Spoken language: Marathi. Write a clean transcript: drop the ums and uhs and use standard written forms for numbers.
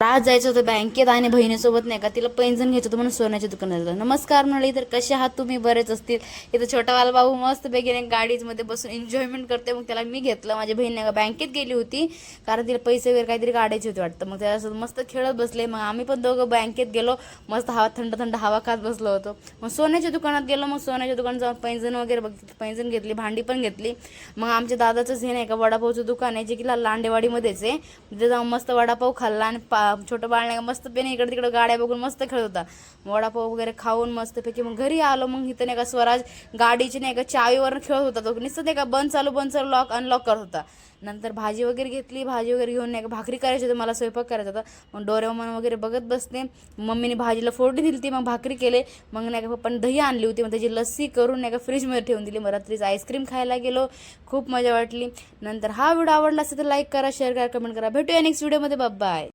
आज जायचं होतं बँकेत आणि बहिणीसोबत नाही का तिला पैंजण घ्यायचं होतं म्हणून सोन्याच्या दुकानात गेलो. नमस्कार म्हणाली, तर कसे आहात तुम्ही? बरेच असतील. इथं छोटावाला भाऊ मस्त बेगीने गाडीमध्ये बसून एन्जॉयमेंट करते. मग त्याला मी घेतलं. माझी बहीण नाही का बँकेत गेली होती कारण तिला पैसे वगैरे काहीतरी काढायचे होते वाटतं. मग त्याच्यासोबत मस्त खेळत बसले. मग आम्ही पण दोघं बँकेत गेलो. मस्त हवा थंड थंड हवा खात बसलो होतो. मग सोन्याच्या दुकानात गेलो. मग सोन्याच्या दुकानात जाऊन पैंजण वगैरे बघितली, पैंजण घेतली, भांडी पण घेतली. मग आमच्या दादाचंच हे नाही का वडापावचं दुकान आहे जे की लांडेवाडीमध्येच आहे. तिथे जाऊन मस्त वडापाव खाल्ला आणि छोटं बाळ नाही का मस्त पेने इकडे तिकडे गाड्या बघून मस्त खेळत होता. वडापाव वगैरे खाऊन मस्तपैकी मग घरी आलो. मग इथं नाही का स्वराज गाडीची नाही का चावीवर खेळत होता. तो नुसतं नाही का बंद चालू लॉक अनलॉक करत होता. नंतर भाजी वगैरे घेतली. भाजी वगैरे घेऊन नाही का भाकरी करायची होती, मला स्वयंपाक करायचा होता. मग डोरेमॉन वगैरे बघत बसते. मम्मीने भाजीला फोडणी दिली ती, मग भाकरी केले. मग नाही का पप्पाने दही आणली होती, मग त्याची लस्सी करून नाही का फ्रीजमध्ये ठेवून दिली. मग रात्रीच आईस्क्रीम खायला गेलो. खूप मजा वाटली. नंतर हा व्हिडिओ आवडला असेल तर लाईक करा, शेअर करा, कमेंट करा. भेटूया नेक्स्ट व्हिडिओमध्ये. बाय.